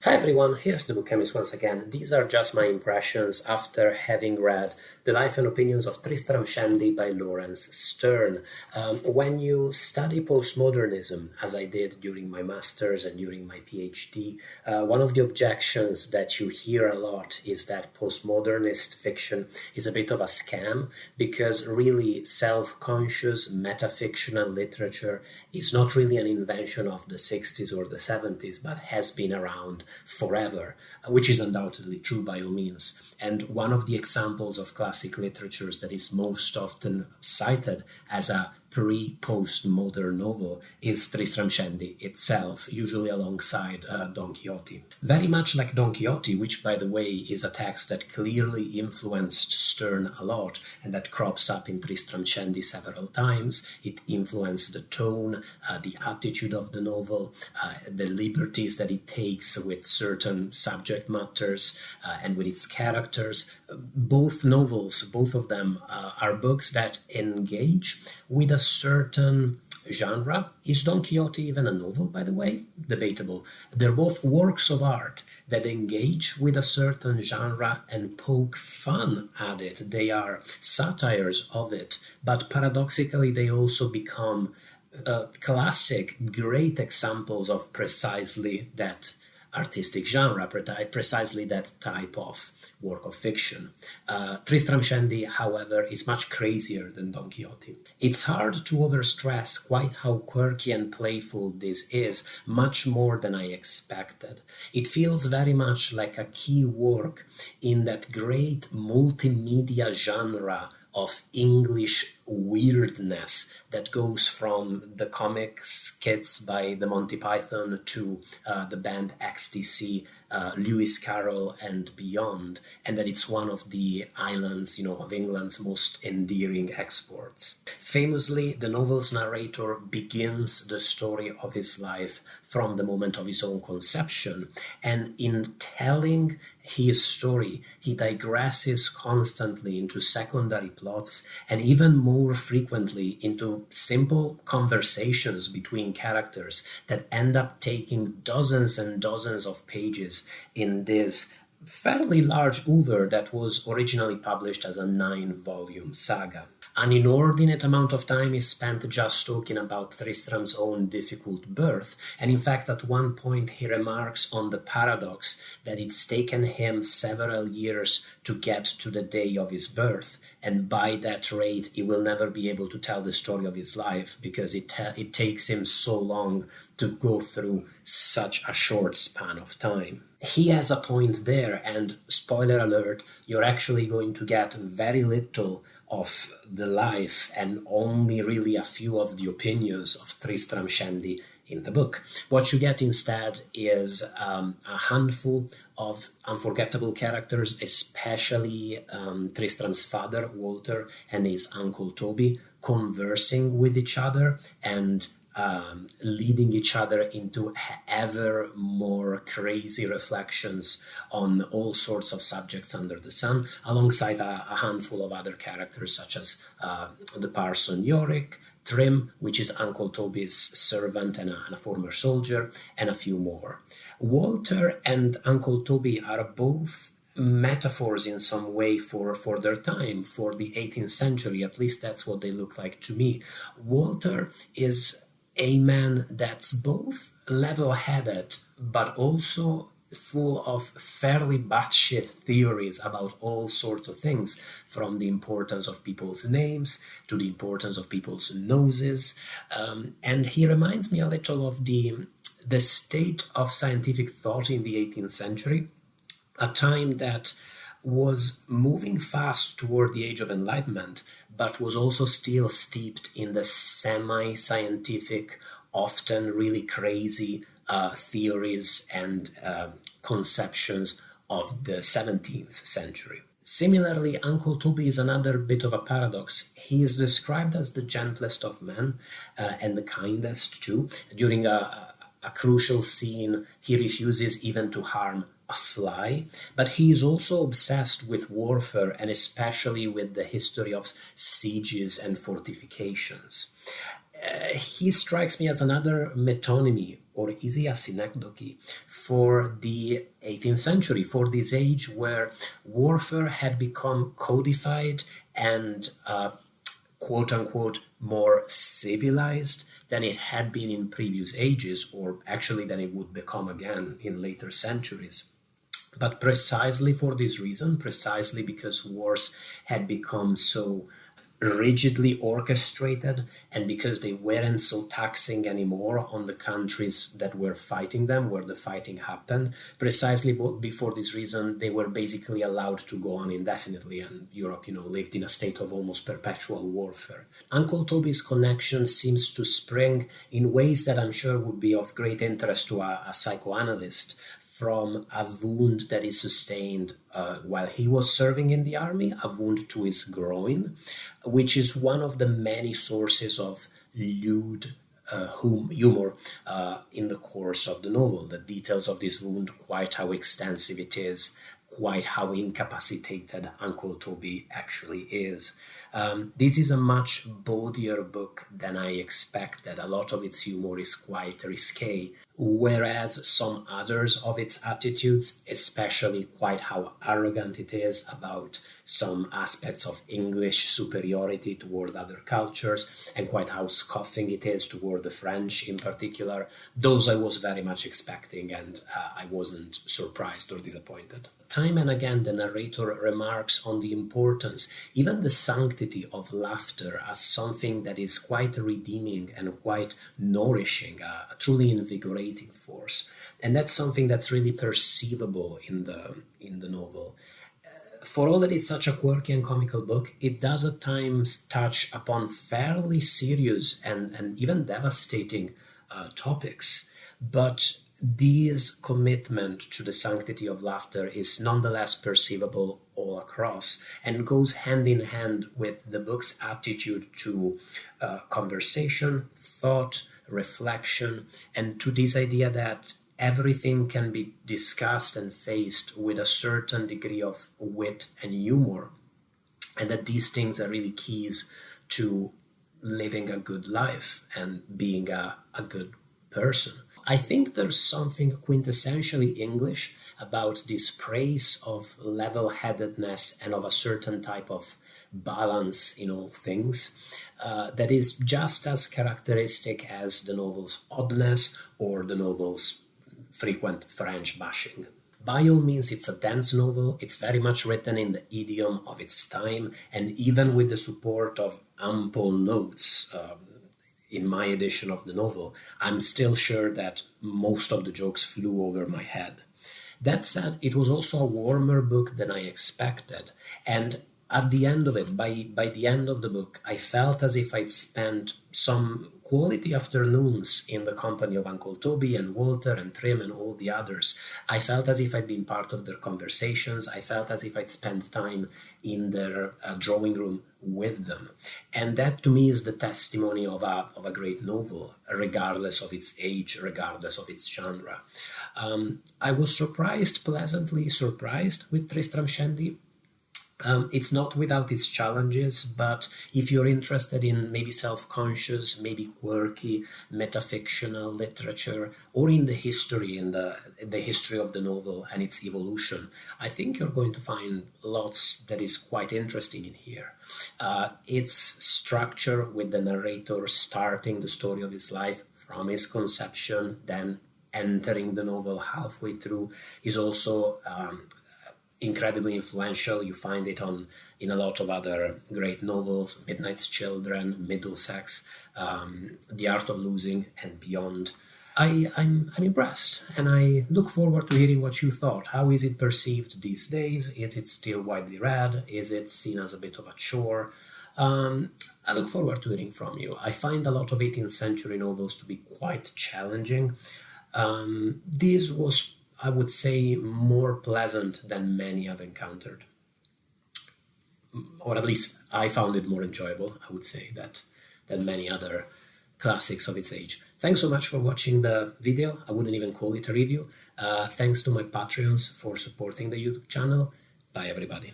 Hi everyone, here's the Book Chemist once again. These are just my impressions after having read The Life and Opinions of Tristram Shandy by Laurence Sterne. When you study postmodernism, as I did during my master's and during my PhD, one of the objections that you hear a lot is that postmodernist fiction is a bit of a scam because really self-conscious metafictional literature is not really an invention of the 60s or the 70s, but has been around forever, which is undoubtedly true by all means. And one of the examples of classic literatures that is most often cited as a pre-postmodern novel is Tristram Shandy itself, usually alongside Don Quixote. Very much like Don Quixote, which by the way is a text that clearly influenced Sterne a lot and that crops up in Tristram Shandy several times. It influenced the tone, the attitude of the novel, the liberties that it takes with certain subject matters and with its characters. Both novels, both of them, are books that engage with a certain genre. Is Don Quixote even a novel, by the way? Debatable. They're both works of art that engage with a certain genre and poke fun at it. They are satires of it, but paradoxically, they also become classic, great examples of precisely that artistic genre, precisely that type of work of fiction. Tristram Shandy, however, is much crazier than Don Quixote. It's hard to overstress quite how quirky and playful this is, much more than I expected. It feels very much like a key work in that great multimedia genre of English weirdness that goes from the comic skits by the Monty Python to the band XTC, Lewis Carroll and beyond, and that it's one of the islands, of England's most endearing exports. Famously, the novel's narrator begins the story of his life from the moment of his own conception, and in telling his story, he digresses constantly into secondary plots and even more frequently into simple conversations between characters that end up taking dozens and dozens of pages in this fairly large oeuvre that was originally published as a 9-volume saga. An inordinate amount of time is spent just talking about Tristram's own difficult birth, and in fact at one point he remarks on the paradox that it's taken him several years to get to the day of his birth, and by that rate he will never be able to tell the story of his life because it takes him so long to go through such a short span of time. He has a point there, and spoiler alert, you're actually going to get very little of the life and only really a few of the opinions of Tristram Shandy in the book. What you get instead is a handful of unforgettable characters, especially Tristram's father, Walter, and his uncle Toby, conversing with each other and leading each other into ever more crazy reflections on all sorts of subjects under the sun, alongside a handful of other characters such as the parson Yorick, Trim, which is Uncle Toby's servant and a former soldier, and a few more. Walter and Uncle Toby are both metaphors in some way for their time, for the 18th century. At least that's what they look like to me. Walter is a man that's both level-headed but also full of fairly batshit theories about all sorts of things, from the importance of people's names to the importance of people's noses. And he reminds me a little of the state of scientific thought in the 18th century, a time that was moving fast toward the Age of Enlightenment, but was also still steeped in the semi-scientific, often really crazy theories and conceptions of the 17th century. Similarly, Uncle Toby is another bit of a paradox. He is described as the gentlest of men and the kindest too. During a crucial scene, he refuses even to harm a fly, but he is also obsessed with warfare and especially with the history of sieges and fortifications. He strikes me as another metonymy or is he a synecdoche for the 18th century, for this age where warfare had become codified and quote-unquote more civilized than it had been in previous ages, or actually than it would become again in later centuries. But precisely for this reason, precisely because wars had become so rigidly orchestrated and because they weren't so taxing anymore on the countries that were fighting them, where the fighting happened, precisely before this reason, they were basically allowed to go on indefinitely, and Europe, lived in a state of almost perpetual warfare. Uncle Toby's connection seems to spring in ways that I'm sure would be of great interest to a psychoanalyst, from a wound that is sustained while he was serving in the army, a wound to his groin, which is one of the many sources of lewd humor in the course of the novel. The details of this wound, quite how extensive it is, quite how incapacitated Uncle Toby actually is. This is a much bawdier book than I expected. A lot of its humor is quite risque, whereas some others of its attitudes, especially quite how arrogant it is about some aspects of English superiority toward other cultures, and quite how scoffing it is toward the French in particular, those I was very much expecting, and I wasn't surprised or disappointed. Time and again, the narrator remarks on the importance, even the sanctity of laughter as something that is quite redeeming and quite nourishing, a truly invigorating force. And that's something that's really perceivable in the novel. For all that it's such a quirky and comical book, it does at times touch upon fairly serious and even devastating topics. But this commitment to the sanctity of laughter is nonetheless perceivable all across, and goes hand in hand with the book's attitude to conversation, thought, reflection, and to this idea that everything can be discussed and faced with a certain degree of wit and humor, and that these things are really keys to living a good life and being a good person. I think there's something quintessentially English about this praise of level-headedness and of a certain type of balance in all things that is just as characteristic as the novel's oddness or the novel's frequent French bashing. By all means, it's a dense novel. It's very much written in the idiom of its time, and even with the support of ample notes, in my edition of the novel, I'm still sure that most of the jokes flew over my head. That said, it was also a warmer book than I expected, and at the end of it, by the end of the book, I felt as if I'd spent some quality afternoons in the company of Uncle Toby and Walter and Trim and all the others. I felt as if I'd been part of their conversations. I felt as if I'd spent time in their drawing room with them. And that to me is the testimony of a great novel, regardless of its age, regardless of its genre. I was pleasantly surprised with Tristram Shandy. It's not without its challenges, but if you're interested in maybe self-conscious, maybe quirky, metafictional literature, or in the history, the history of the novel and its evolution, I think you're going to find lots that is quite interesting in here. Its structure, with the narrator starting the story of his life from his conception, then entering the novel halfway through, is also incredibly influential. You find it in a lot of other great novels: Midnight's Children, Middlesex, The Art of Losing, and beyond. I'm impressed, and I look forward to hearing what you thought. How is it perceived these days? Is it still widely read? Is it seen as a bit of a chore? I look forward to hearing from you. I find a lot of 18th century novels to be quite challenging. This was, I would say, more pleasant than many I've encountered. Or at least I found it more enjoyable, I would say, than many other classics of its age. Thanks so much for watching the video. I wouldn't even call it a review. Thanks to my Patreons for supporting the YouTube channel. Bye, everybody.